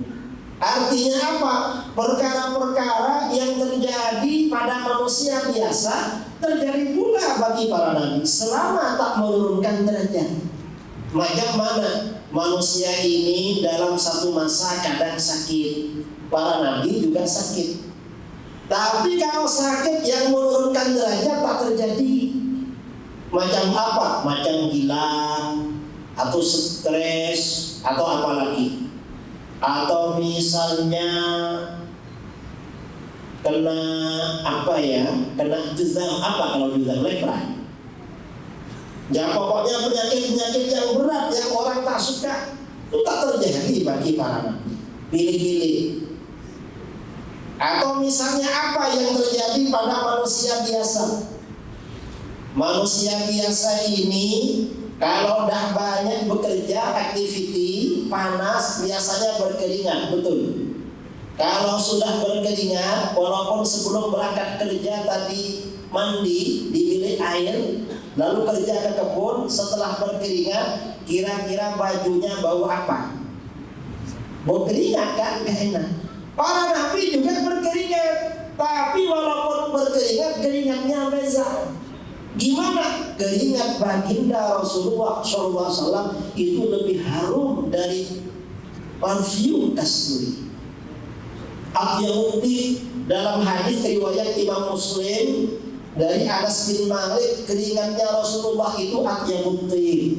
Artinya apa? Perkara-perkara yang terjadi pada manusia biasa terjadi pula bagi para nabi selama tak menurunkan derajat. Macam mana manusia ini dalam satu masa kadang sakit, para nabi juga sakit. Tapi kalau sakit yang menurunkan derajat tak terjadi. Macam apa? Macam gila atau stres atau apa lagi? Atau misalnya kena apa ya? Kena juzam, apa kalau juzam? Lepra. Ya pokoknya penyakit-penyakit yang berat yang orang tak suka itu tak terjadi bagi para nabi. Pilih-pilih. Atau misalnya apa yang terjadi pada manusia biasa? Manusia biasa ini kalau dah banyak bekerja, aktiviti, panas, biasanya berkeringat, betul. Kalau sudah berkeringat, walaupun sebelum berangkat kerja tadi mandi di bilik air, lalu kerja ke kebun, setelah berkeringat, kira-kira bajunya bau apa? Bau keringat kan? Gak enak. Para nabi juga berkeringat, tapi walaupun berkeringat, keringatnya beza. Gimana? Keringat baginda Rasulullah SAW itu lebih harum dari parfum kasturi. At-Yahuti dalam hadis riwayat Imam Muslim Dari Anas bin Malik, keringatnya Rasulullah itu atyabut thib,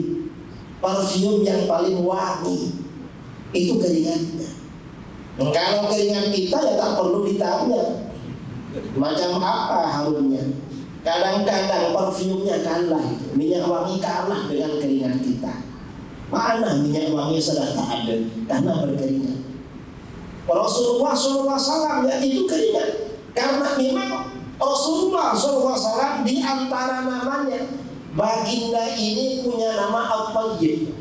parfum yang paling wangi. Itu keringatnya. Kalau keringat kita ya tak perlu ditanya macam apa harumnya. Kadang-kadang parfumnya kalah, minyak wangi kalah dengan keringat kita. Mana minyak wangi sudah tak ada karena berkeringat. Rasulullah SAW ya itu keringat. Karena memang Rasulullah SAW di antara namanya, baginda ini punya nama At-Tayyib.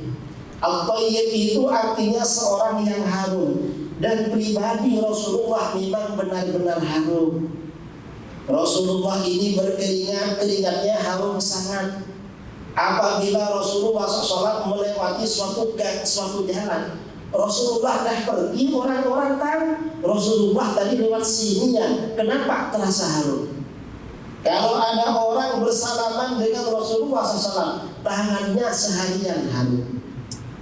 At-Tayyib itu artinya seorang yang harum. Dan pribadi Rasulullah memang benar-benar harum. Rasulullah ini berkeringat, keringatnya harum sangat. Apabila Rasulullah SAW melewati suatu jalan, Rasulullah dah pergi, orang-orang tahu Rasulullah tadi lewat sini ya. Kenapa terasa harum? Kalau ada orang bersalaman dengan Rasulullah SAW, tangannya seharian harum.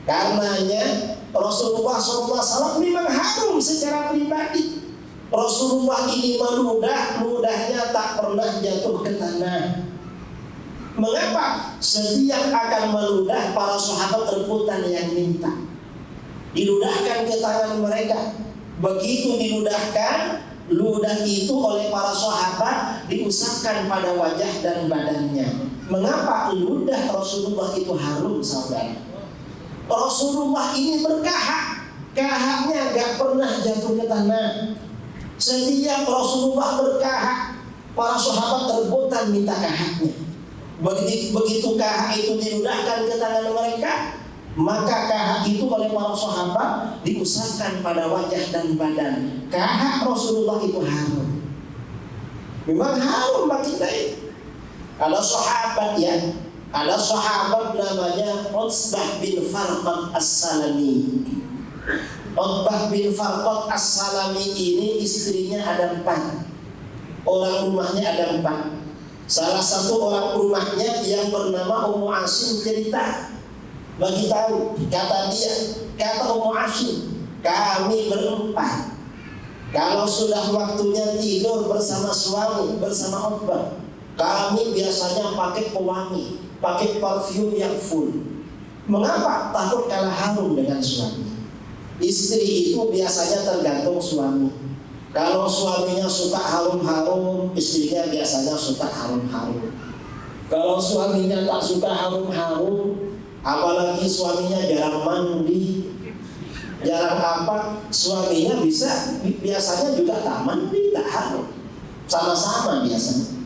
Karenanya Rasulullah SAW memang harum secara pribadi. Rasulullah ini meludah, ludahnya tak pernah jatuh ke tanah. Mengapa? Setiap akan meludah, para sahabat rebutan yang minta. Diludahkan ke tangan mereka. Begitu diludahkan, ludah itu oleh para sahabat diusapkan pada wajah dan badannya. Mengapa ludah Rasulullah itu harum, saudara? Rasulullah ini berkahak, kahaknya gak pernah jatuh ke tanah. Setiap Rasulullah berkahak, para sahabat rebutan minta kahaknya. Begitu kahak itu diludahkan ke tangan mereka, maka kahak itu oleh para sahabat diusapkan pada wajah dan badan. Kahak Rasulullah itu harum. Memang harum baginda itu. Ada sahabat ya, ada sahabat namanya Utsbah bin Farqad As-Salami. Utsbah bin Farqad As-Salami ini istrinya ada 4. Orang rumahnya ada 4. Salah satu orang rumahnya yang bernama Ummu Asim cerita, bagi tahu, kata dia, kata Ummu Asim, kami berempat kalau sudah waktunya tidur bersama suami, bersama Utsbah, kami biasanya pakai pewangi, pakai parfum yang full. Mengapa? Takut kalah harum dengan suami. Istri itu biasanya tergantung suami. Kalau suaminya suka harum-harum, istrinya biasanya suka harum-harum. Kalau suaminya tak suka harum-harum, apalagi suaminya jarang mandi, jarang apa, suaminya biasanya juga tak mandi, tak harum. Sama-sama biasanya.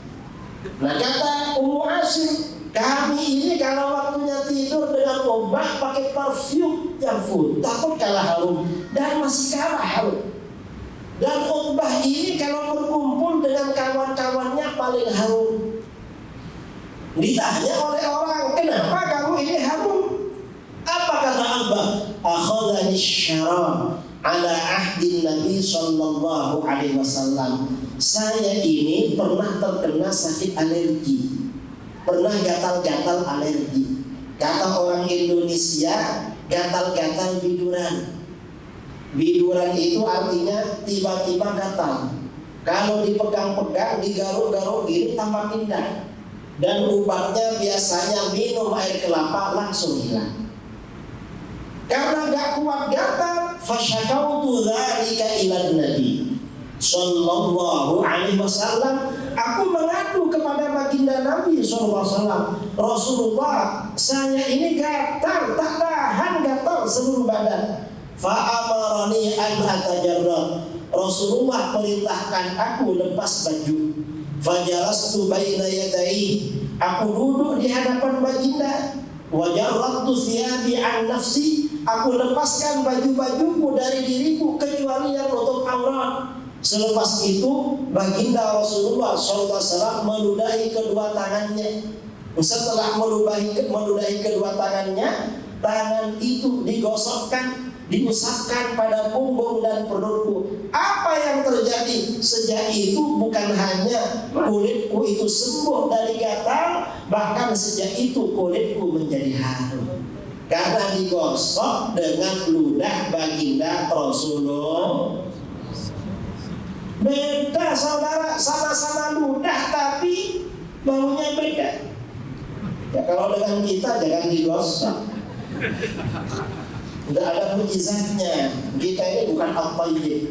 Nah, kata Ummu Asim, kami ini kalau waktunya tidur dengan obat pakai parfum yang full, takut kalah harum, dan masih kalah harum. Dan Utsbah ini kalau berkumpul dengan kawan-kawannya paling harum. Ditanya oleh orang, kenapa kamu ini harum? Apa kata Utsbah? Akhadhani syarab ala ahdi Nabi sallallahu alaihi wasallam. Saya ini pernah terkena sakit alergi, pernah gatal-gatal alergi. Kata orang Indonesia, gatal-gatal biduran. Biduran itu artinya tiba-tiba gatal. Kalau dipegang-pegang, digaruk-garuk gini tanpa pindah. Dan obatnya biasanya minum air kelapa langsung hilang. Karena gak kuat gatal, fasyakautu dzalika ila Nabi sallallahu alaihi wasallam. Aku mengadu kepada baginda Nabi sallallahu alaihi wasallam, Rasulullah, saya ini gatal, tak tahan gatal seluruh badan. Fa'amarani an atajarrad. Rasulullah perintahkan aku lepas baju. Fajalastu baina yadayhi. Aku duduk di hadapan baginda. Wajarradtu thiyabi an nafsi. Aku lepaskan baju-bajuku dari diriku kecuali yang nutup aurat. Selepas itu baginda Rasulullah SAW meludahi kedua tangannya. Setelah meludahi kedua tangannya, tangan itu digosokkan, diusapkan pada punggung dan perutku. Apa yang terjadi? Sejak itu bukan hanya kulitku itu sembuh dari gatal, bahkan sejak itu kulitku menjadi harum. Karena digosok dengan ludah baginda Rasulullah. Beda saudara, sama-sama ludah tapi Ya kalau dengan kita jangan digosok. Tidak ada mukjizatnya. Kita ini bukan at-tayyib.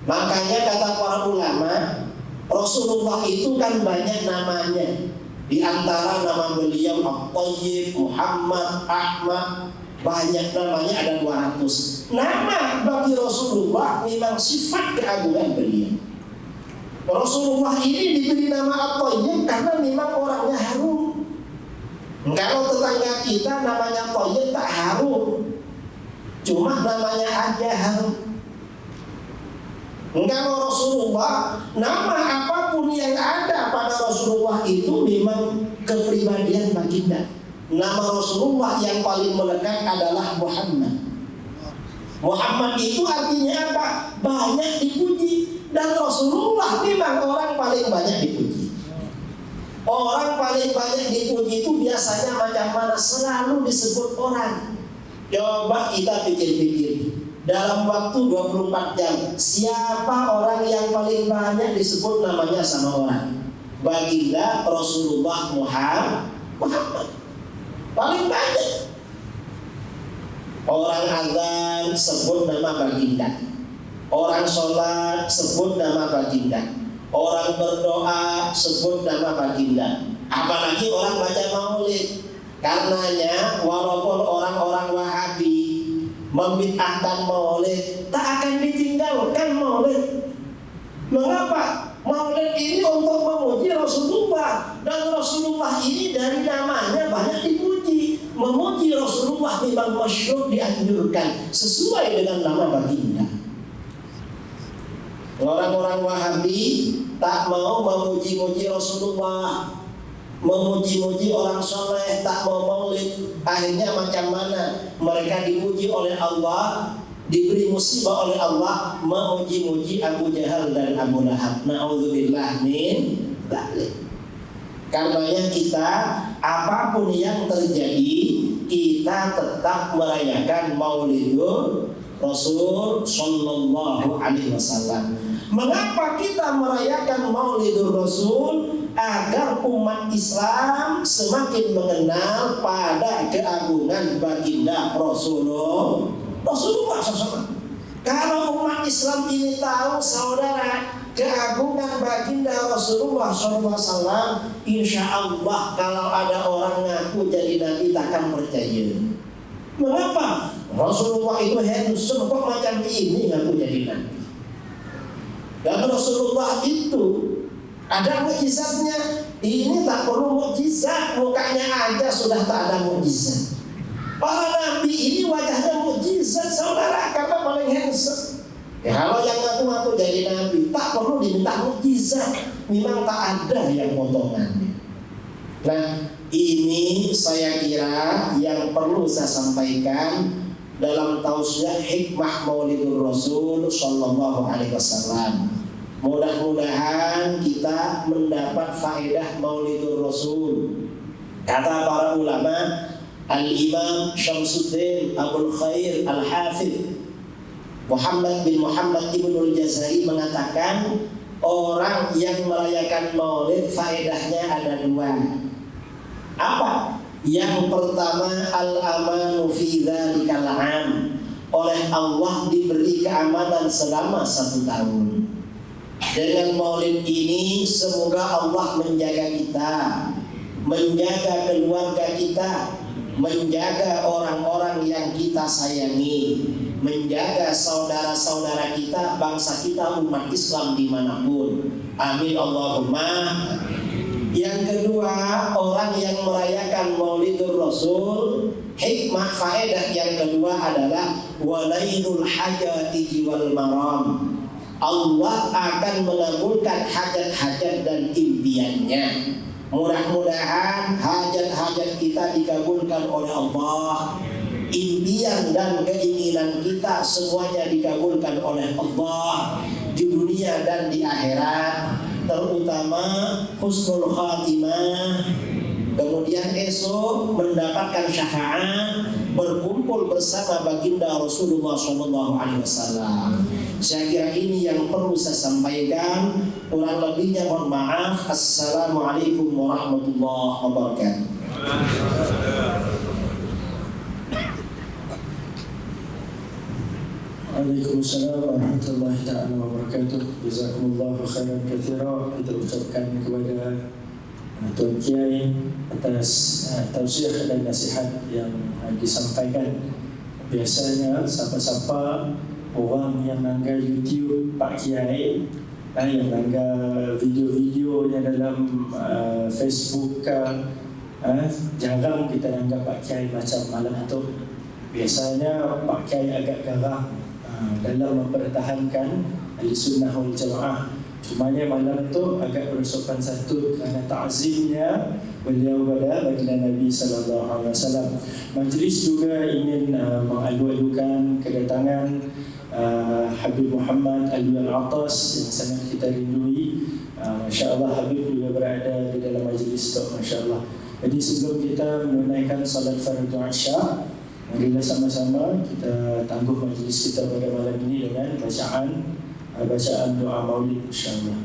Makanya kata para ulama, Rasulullah itu kan banyak namanya. Di antara nama beliau At-Tayyib, Muhammad, Ahmad, banyak namanya, ada 200. Nama bagi Rasulullah memang sifat keagungan beliau. Rasulullah ini diberi nama At-Tayyib karena memang orangnya harum. Kalau tetangga kita namanya Tayyib tak harum, cuma namanya aja harum. Kalau Rasulullah, nama apapun yang ada pada Rasulullah itu memang kepribadian baginda. Nama Rasulullah yang paling melekat adalah Muhammad. Muhammad itu artinya apa? Banyak dipuji. Dan Rasulullah memang orang paling banyak dipuji. Orang paling banyak dipuji itu biasanya macam mana? Selalu disebut orang. Coba kita pikir-pikir, dalam waktu 24 jam siapa orang yang paling banyak disebut namanya sama orang? Baginda Rasulullah Muhammad. Paling banyak. Orang azan sebut nama baginda, orang sholat sebut nama baginda, orang berdoa sebut nama baginda. Apalagi orang baca maulid. Karenanya walaupun orang-orang Wahabi membid'ahkan maulid, tak akan ditinggalkan maulid. Mengapa? Maulid ini untuk memuji Rasulullah, dan Rasulullah ini dari namanya banyak dipuji. Memuji Rasulullah memang masyhur, dianjurkan sesuai dengan nama baginda. Orang-orang Wahabi tak mau memuji-muji Rasulullah, memuji-muji orang soleh, tak mau maulid. Akhirnya macam mana? Mereka dipuji oleh Allah, diberi musibah oleh Allah, memuji-muji Abu Jahal dan Abu Lahab. Na'udzubillah min dzalik. Karenanya kita, apapun yang terjadi, kita tetap merayakan Maulidur Rasul Sallallahu Alaihi Wasallam. Mengapa kita merayakan Maulidur Rasul? Agar umat Islam semakin mengenal pada keagungan baginda Rasulullah SAW. Kalau umat Islam ini tahu, saudara, keagungan baginda Rasulullah SAW, insya Allah kalau ada orang ngaku jadi nabi takkan percaya. Mengapa? Rasulullah itu handsome kok macam ini ngaku jadi nabi. Dan Rasulullah itu ada mukjizatnya. Ini tak perlu mukjizat, mukanya aja sudah tak ada mukjizat. Para nabi ini wajahnya mukjizat, saudara, karena paling handsome. Ya, kalau yang ngaku-ngaku jadi nabi tak perlu diminta mukjizat, memang tak ada yang potongannya. Nah, ini saya kira yang perlu saya sampaikan dalam tausiah hikmah Maulidur Rasul Sallallahu Alaihi Wasallam. Mudah-mudahan kita mendapat faedah Maulidur Rasul. Kata para ulama, Al-Imam Syamsuddin Abul Khair Al-Hafidh Muhammad bin Muhammad Ibnul Jazari mengatakan, orang yang merayakan maulid faedahnya ada 2. Apa? Yang pertama, al-amanu fi dzalikal 'am. Oleh Allah diberi keamanan selama 1 tahun. Dengan maulid ini semoga Allah menjaga kita, menjaga keluarga kita, menjaga orang-orang yang kita sayangi, menjaga saudara-saudara kita, bangsa kita, umat Islam dimanapun. Amin Allahumma. Yang kedua, orang yang merayakan Maulidur Rasul, hikmah faedah yang kedua adalah walailul hajati wal maram. Allah akan mengabulkan hajat-hajat dan impiannya. Mudah-mudahan hajat-hajat kita dikabulkan oleh Allah. Impian dan keinginan kita semuanya dikabulkan oleh Allah di dunia dan di akhirat. Terutama husnul khatimah, kemudian esok mendapatkan syafaat, berkumpul bersama baginda Rasulullah SAW. Saya kira ini yang perlu saya sampaikan. Kurang lebihnya mohon maaf. Assalamualaikum warahmatullahi wabarakatuh. Waalaikumsalam warahmatullahi ta'ala wabarakatuh. Jazakumullahu khairan katsira. Kita ucapkan kepada Tuan Kiai atas tausiah dan nasihat yang disampaikan. Biasanya siapa-siapa orang yang nangga YouTube Pak Kiai, yang nangga video-videonya dalam Facebook jarang kita nangga Pak Kiai macam malam itu. Biasanya Pak Kiai agak garang dalam mempertahankan Ahlussunnah wal Jamaah. Cumanya malam itu agak bersopan santun kerana ta'zimnya beliau pada baginda Nabi sallallahu alaihi wasallam. Majlis juga ingin mengalu-alukan kedatangan Habib Muhammad Alwi Al-Atas yang sangat kita rindui. Masya-Allah Habib juga berada di dalam majlis itu, masya-Allah. Jadi sebelum kita menunaikan salat fardu Isya, marilah sama-sama kita tangguh majlis kita pada malam ini dengan bacaan doa Maulid insyaallah.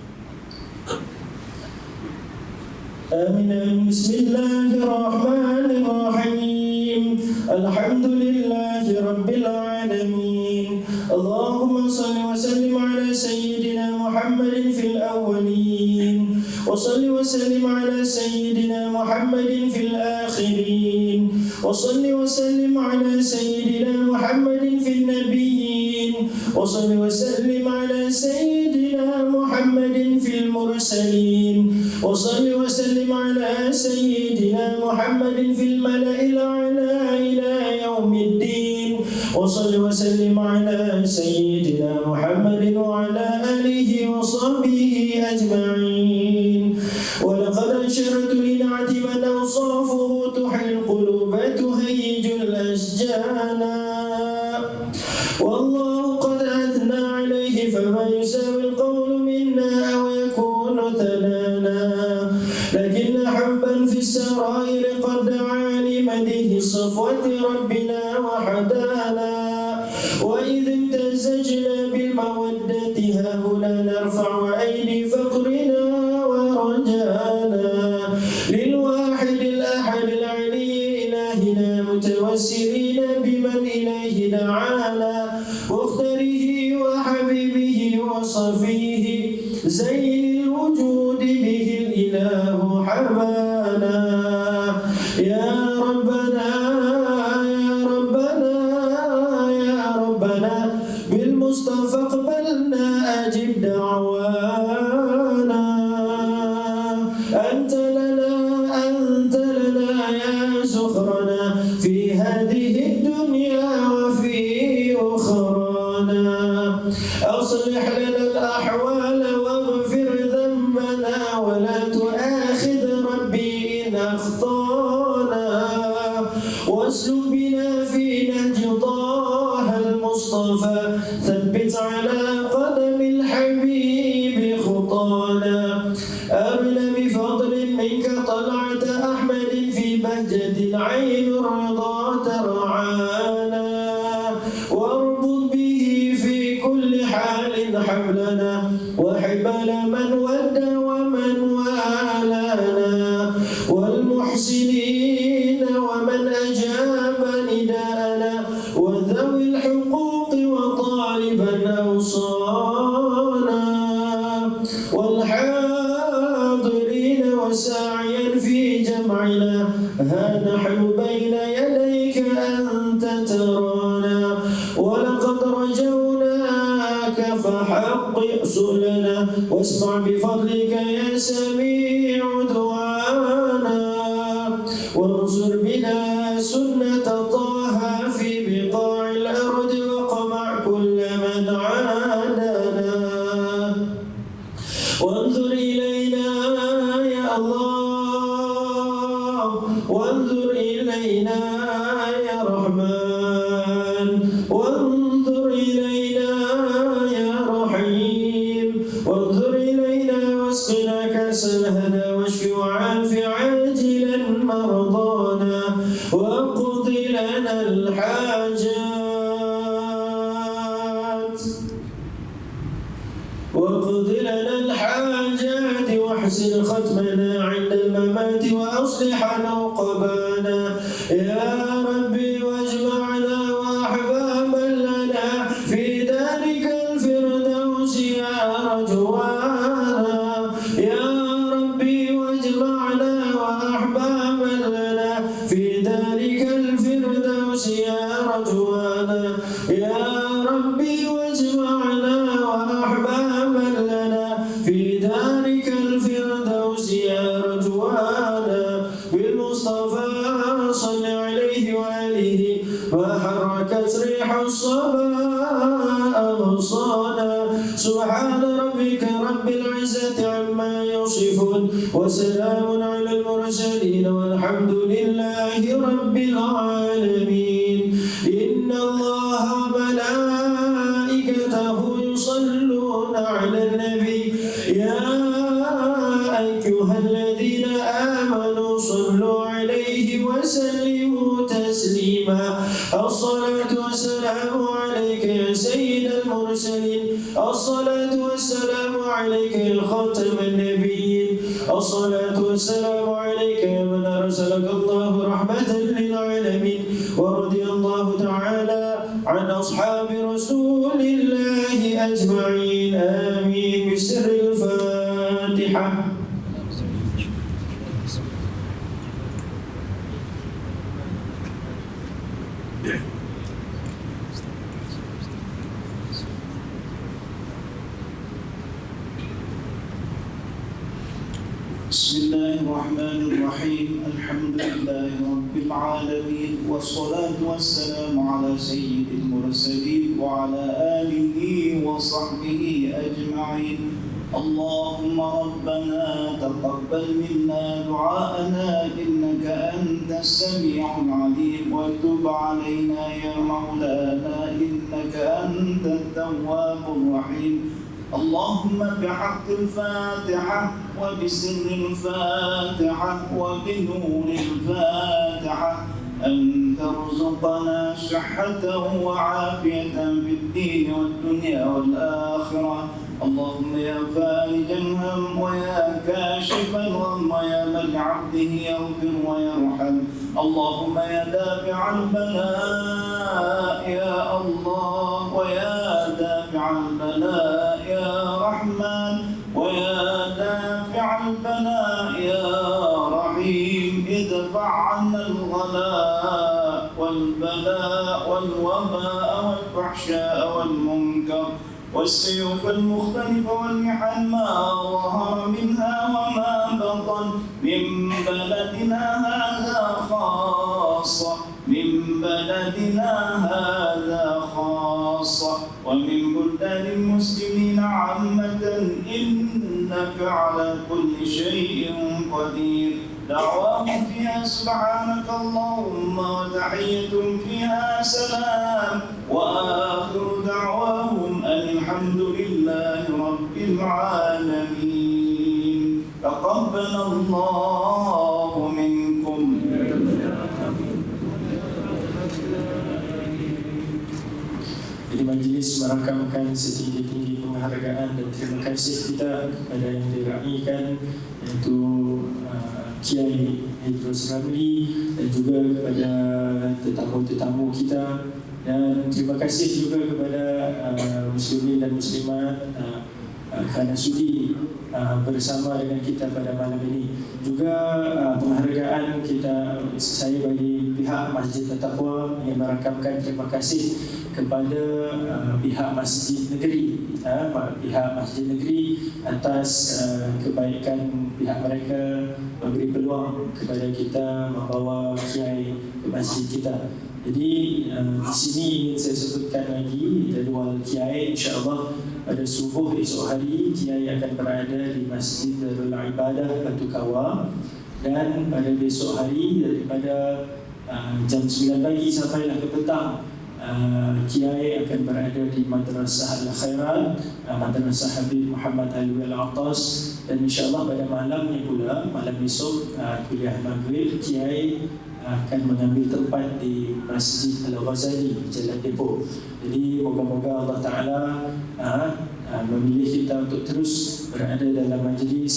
Amin. Bismillahirrahmanirrahim. Alhamdulillahi rabbil alamin. Allahumma shalli wa sallim ala sayyidina Muhammadin fil awwalin wa shalli wa sallim ala sayyidina Muhammadin fil akhirin wa shalli wa sallim ala sayyidina Muhammadin fil nabiyyin wa shalli wa sallim ala sayyidina Muhammadin fil mursalin wa shalli wa sallim ala sayyidina Muhammadin fil mala'il a'la ila yaumiddin wa shalli wa sallim ala sayyidina Muhammadin wa ala alihi wa sahbihi ajma'in. Wa laqad ashartu li na'ti man awsafuhu tuhil quluba tuhijul asjana wallahu qad athna alayhi fama yusawi alqawlu minna aw yakunu thalana lakin hubban fi sarair qad da'a li madihi safwati rabbina wa hadana wa idh imtazajna bil mawaddati hahuna narfa'u aydi faqrina wa rajana lil wahid al ahad al ali ilahina mutawassilina biman ilayhi da'ana واختره وحبيبه وصفيه زين الوجود به الإله حمانا يا ربنا يا ربنا يا ربنا بالمصطفى اقبلنا أجب دعوانا أنت لنا يا زخرنا في هذه الدنيا وفي أخرانا أصلح لنا الأحوال واغفر ذنبنا ولا تؤاخذ ربي إن أخطانا واسلك بنا في نهج طه المصطفى ثبت على قدم الحبيب خطانا أرنا بفضل منك طلعت أحمد في بهجة عين الرضا ترعانا واربط به في كل حال حبلنا وحبل من ود ومن والانا والمحسنين ومن أجاب نداءنا وذوي الحقوق وطالبا أوصانا والحاضرين وساعيا في جمعنا ها نحن بين يديك أنت ترانا ولقد رجوناك فحقق سؤلنا واسمع بفضلك يا سميع دعانا وانصر بنا سنة طه في بقاع الأرض وقمع كل من عادانا وانظر إلينا يا الله وانظر إلينا يا رحمن وانظر إلينا يا رحيم وانظر إلينا واسقنا كأس الهنا واشف وعاف عاجلا مرضانا واقض لنا الحاجات واقض لنا الحاجات واحسن ختمنا عند الممات وأصلح عقبانا يا ربي واجمعنا وأحبابا لنا في دارك الفردوس يا رجوانا يا ربي واجمعنا وأحبابا لنا في دارك الفردوس يا رجوانا يا ربي واجمعنا وأحبابا لنا في دارك الفردوس يا رجوانا بالمصطفى صل عليه وآله وحركت ريح الصبا أغصانا سبحان ربك رب العزة عما يصفون وسلام على المرسلين والحمد لله رب العالمين إن الله ملائكته يصلون على النبي يا أيها الذين آمنوا صلوا عليه وسلموا تسليما الصلاة والسلام عليك يا سيد المرسلين الصلاة والسلام عليك يا خاتم النبيين الصلاة والسلام عليك يا من أرسلك الله رحمة للعالمين ورضي الله تعالى عن أصحاب رسول الله أجمعين آمين بسر الفاتحة. بسم الله الرحمن الرحيم الحمد لله رب العالمين والصلاة والسلام على سيد المرسلين وعلى آله وصحبه أجمعين اللهم ربنا تقبل منا دعاءنا إنك أنت السميع العليم وتب علينا يا مولانا إنك أنت التواب الرحيم اللهم بحق الفاتحة وبسر الفاتحة وبنور الفاتحة أن ترزقنا صحة وعافية في الدين والدنيا والآخرة اللهم يا فارج الهم ويا كاشف الغم يا من لعبده يغفر ويرحم اللهم يا دافع البلاء يا الله ويا دافع البلاء يا رحمن ويا دافع البلاء يا رحيم ادفع عنا الغلاء والبلاء والوباء والفحشاء والمنكر والسيوف المختلفة والمحن ما ظهر منها وما بطن من بلدنا هذا خاصة من بلدنا هذا خاصة ومن بلدان المسلمين عامة إنك على كل شيء قدير دعواهم فيها سبحانك اللهم وتحيتهم فيها سلام وآخر دعواهم أن الحمد لله رب العالمين تقبل الله منكم. Jadi majlis merakamkan setinggi-tinggi penghargaan dan terima kasih kita kepada yang diraihkan iaitu Kiai Idrus Ramli dan juga kepada tetamu-tetamu kita dan terima kasih juga kepada muslimin dan muslimat kerana sudi bersama dengan kita pada malam ini. Juga penghargaan kita saya bagi pihak Masjid At-Taqwa ingin merakamkan terima kasih kepada pihak Masjid Negeri pihak Masjid Negeri atas kebaikan pihak mereka memberi peluang kepada kita membawa kiai ke masjid kita. Jadi di sini ingin saya sebutkan lagi jadual kiai insya-Allah pada subuh esok hari kiai akan berada di Masjid Darul Ibadah Batu Kawah dan pada besok hari daripada jam 9 pagi sampailah ke petang kiai akan berada di Madrasah Al-Khairat Madrasah Habib Muhammad Alwi Al-Atas dan insya-Allah pada malamnya pula malam esok kuliah maghrib kiai akan mengambil tempat di Masjid Al-Ghazali Jalan Depok. Jadi moga-moga Allah Ta'ala memilih kita untuk terus berada dalam majlis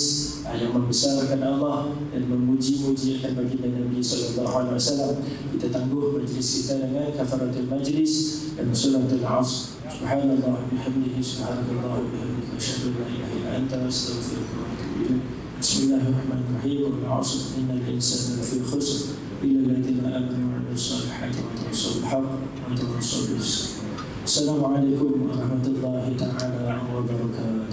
yang membesarkan Allah dan memuji-muji akan baginda Nabi SAW. Kita tangguh majlis kita dengan kafaratul majlis dan suratul Asr. Subhanallah bihamdihi, subhanallah bihamdihi, asyhadu an la ilaha illa anta, astaghfiruka wa atubu ilaik. Bismillahirrahmanirrahim. Wal 'asr innal insana lafi khusr illa alladziina aamanu wa 'amilus solihati wa tawassaw bil haqq wa tawassaw bis sabr. Assalamualaikum warahmatullahi taala wabarakatuh.